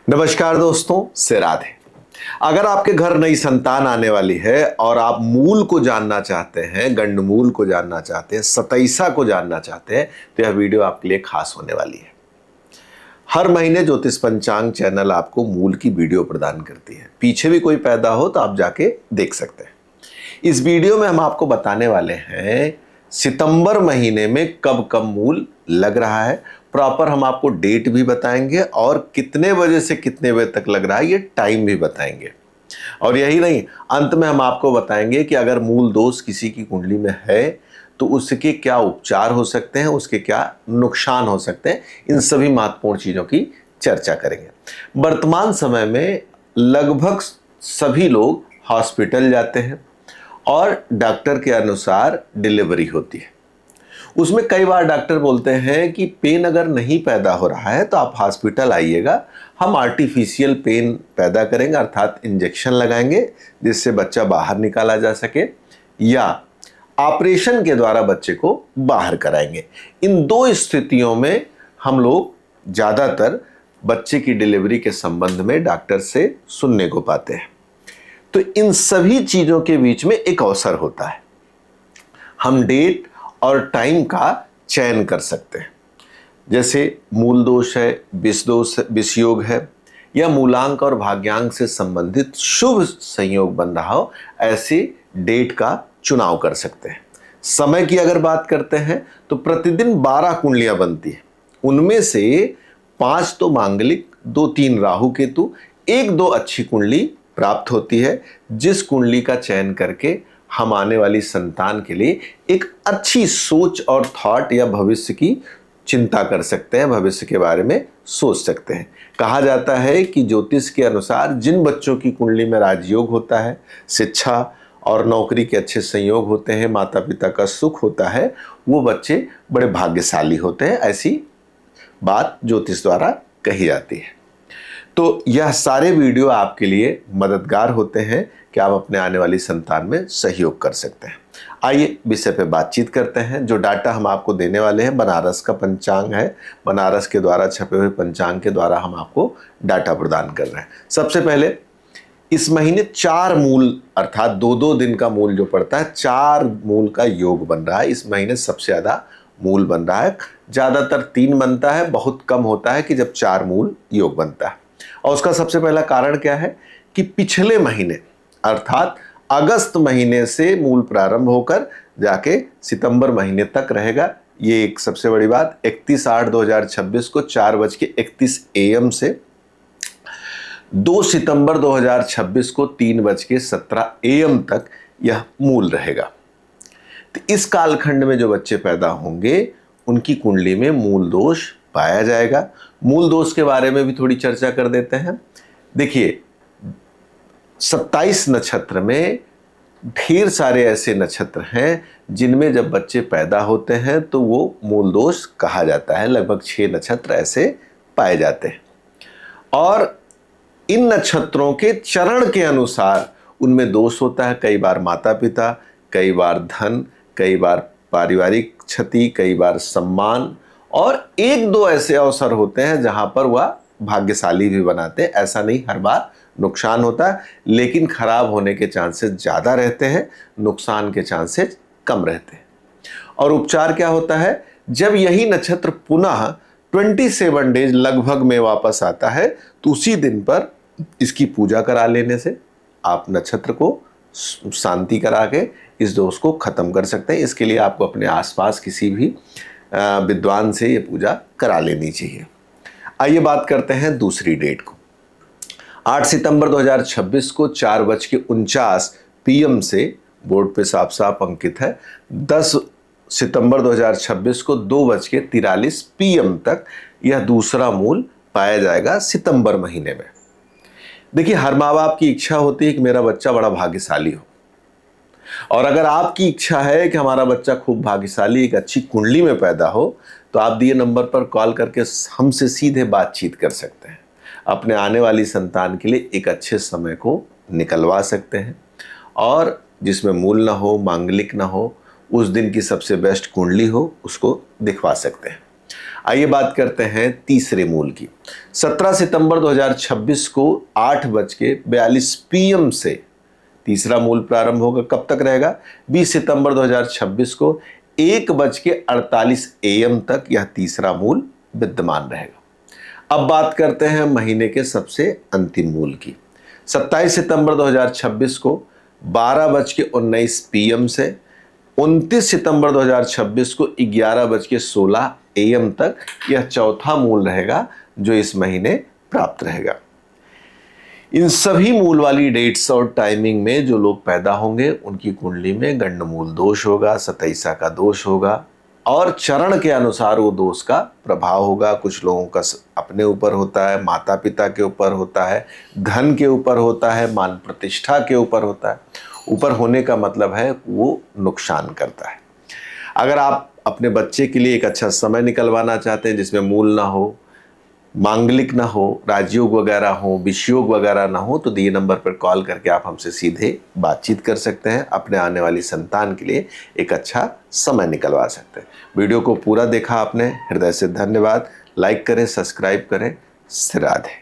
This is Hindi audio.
नमस्कार दोस्तों, से राधे। अगर आपके घर नई संतान आने वाली है और आप मूल को जानना चाहते हैं, गंडमूल को जानना चाहते हैं, सतैसा को जानना चाहते हैं, तो यह वीडियो आपके लिए खास होने वाली है। हर महीने ज्योतिष पंचांग चैनल आपको मूल की वीडियो प्रदान करती है। पीछे भी कोई पैदा हो तो आप जाके देख सकते हैं। इस वीडियो में हम आपको बताने वाले हैं सितंबर महीने में कब कब मूल लग रहा है। प्रॉपर हम आपको डेट भी बताएंगे और कितने बजे से कितने बजे तक लग रहा है ये टाइम भी बताएंगे। और यही नहीं, अंत में हम आपको बताएंगे कि अगर मूल दोष किसी की कुंडली में है तो उसके क्या उपचार हो सकते हैं, उसके क्या नुकसान हो सकते हैं। इन सभी महत्वपूर्ण चीज़ों की चर्चा करेंगे। वर्तमान समय में लगभग सभी लोग हॉस्पिटल जाते हैं और डॉक्टर के अनुसार डिलीवरी होती है। उसमें कई बार डॉक्टर बोलते हैं कि पेन अगर नहीं पैदा हो रहा है तो आप हॉस्पिटल आइएगा, हम आर्टिफिशियल पेन पैदा करेंगे, अर्थात इंजेक्शन लगाएंगे जिससे बच्चा बाहर निकाला जा सके, या ऑपरेशन के द्वारा बच्चे को बाहर कराएंगे। इन दो स्थितियों में हम लोग ज़्यादातर बच्चे की डिलीवरी के संबंध में डॉक्टर से सुनने को पाते हैं। तो इन सभी चीज़ों के बीच में एक अवसर होता है, हम डेट और टाइम का चयन कर सकते हैं। जैसे मूल दोष है, विष योग है, या मूलांक और भाग्यांक से संबंधित शुभ संयोग बन रहा हो, ऐसी डेट का चुनाव कर सकते हैं। समय की अगर बात करते हैं तो प्रतिदिन 12 कुंडलियां बनती हैं। उनमें से 5 तो मांगलिक, 2-3 राहु केतु, 1-2 अच्छी कुंडली प्राप्त होती है, जिस कुंडली का चयन करके हम आने वाली संतान के लिए एक अच्छी सोच और थॉट या भविष्य की चिंता कर सकते हैं, भविष्य के बारे में सोच सकते हैं। कहा जाता है कि ज्योतिष के अनुसार जिन बच्चों की कुंडली में राजयोग होता है, शिक्षा और नौकरी के अच्छे संयोग होते हैं, माता पिता का सुख होता है, वो बच्चे बड़े भाग्यशाली होते हैं। ऐसी बात ज्योतिष द्वारा कही जाती है। तो यह सारे वीडियो आपके लिए मददगार होते हैं कि आप अपने आने वाली संतान में सहयोग कर सकते हैं। आइए विषय पे बातचीत करते हैं। जो डाटा हम आपको देने वाले हैं बनारस का पंचांग है, बनारस के द्वारा छपे हुए पंचांग के द्वारा हम आपको डाटा प्रदान कर रहे हैं। सबसे पहले इस महीने 4 मूल, अर्थात 2-2 दिन का मूल जो पड़ता है, 4 मूल का योग बन रहा है। इस महीने सबसे ज़्यादा मूल बन रहा है। ज़्यादातर 3 बनता है, बहुत कम होता है कि जब 4 मूल योग बनता है। और उसका सबसे पहला कारण क्या है कि पिछले महीने अर्थात अगस्त महीने से मूल प्रारंभ होकर जाके सितंबर महीने तक रहेगा। ये एक सबसे बड़ी बात। 31/8/2026 को 4:31 AM से 2 सितंबर 2026 को 3:17 AM तक यह मूल रहेगा। तो इस कालखंड में जो बच्चे पैदा होंगे उनकी कुंडली में मूल दोष पाया जाएगा। मूल दोष के बारे में भी थोड़ी चर्चा कर देते हैं। देखिए, 27 नक्षत्र में ढेर सारे ऐसे नक्षत्र हैं जिनमें जब बच्चे पैदा होते हैं तो वो मूल दोष कहा जाता है। लगभग 6 नक्षत्र ऐसे पाए जाते हैं और इन नक्षत्रों के चरण के अनुसार उनमें दोष होता है। कई बार माता पिता, कई बार धन, कई बार पारिवारिक क्षति, कई बार सम्मान, और 1-2 ऐसे अवसर होते हैं जहां पर वह भाग्यशाली भी बनाते हैं। ऐसा नहीं हर बार नुकसान होता है, लेकिन खराब होने के चांसेस ज़्यादा रहते हैं, नुकसान के चांसेस कम रहते हैं। और उपचार क्या होता है, जब यही नक्षत्र पुनः 27 डेज लगभग में वापस आता है तो उसी दिन पर इसकी पूजा करा लेने से आप नक्षत्र को शांति करा के इस दोष को खत्म कर सकते हैं। इसके लिए आपको अपने आसपास किसी भी विद्वान से ये पूजा करा लेनी चाहिए। आइए बात करते हैं दूसरी डेट को। 8 सितंबर 2026 को 4:49 PM से बोर्ड पे साफ साफ अंकित है। 10 सितंबर 2026 को 2:43 PM तक यह दूसरा मूल पाया जाएगा सितंबर महीने में। देखिए, हर माँ बाप की इच्छा होती है कि मेरा बच्चा बड़ा भाग्यशाली हो, और अगर आपकी इच्छा है कि हमारा बच्चा खूब भाग्यशाली एक अच्छी कुंडली में पैदा हो तो आप दिए नंबर पर कॉल करके हमसे सीधे बातचीत कर सकते हैं। अपने आने वाली संतान के लिए एक अच्छे समय को निकलवा सकते हैं और जिसमें मूल ना हो, मांगलिक ना हो, उस दिन की सबसे बेस्ट कुंडली हो, उसको दिखवा सकते हैं। आइए बात करते हैं तीसरे मूल की। 17 सितंबर 2026 को 8:42 PM से तीसरा मूल प्रारंभ होगा। कब तक रहेगा? 20 सितंबर 2026 को 1:48 AM तक यह तीसरा मूल विद्यमान रहेगा। अब बात करते हैं महीने के सबसे अंतिम मूल की। 27 सितंबर 2026 को 12:19 PM से 29 सितंबर 2026 को 11:16 AM तक यह चौथा मूल रहेगा जो इस महीने प्राप्त रहेगा। इन सभी मूल वाली डेट्स और टाइमिंग में जो लोग पैदा होंगे उनकी कुंडली में गंडमूल दोष होगा, सतैसा का दोष होगा और चरण के अनुसार वो दोष का प्रभाव होगा। कुछ लोगों का अपने ऊपर होता है, माता पिता के ऊपर होता है, धन के ऊपर होता है, मान प्रतिष्ठा के ऊपर होता है। ऊपर होने का मतलब है वो नुकसान करता है। अगर आप अपने बच्चे के लिए एक अच्छा समय निकलवाना चाहते हैं जिसमें मूल ना हो, मांगलिक ना हो, राजयोग वगैरह हो, विषयोग वगैरह ना हो, तो दिए नंबर पर कॉल करके आप हमसे सीधे बातचीत कर सकते हैं। अपने आने वाली संतान के लिए एक अच्छा समय निकलवा सकते हैं। वीडियो को पूरा देखा आपने, हृदय से धन्यवाद। लाइक करें, सब्सक्राइब करें। राधे।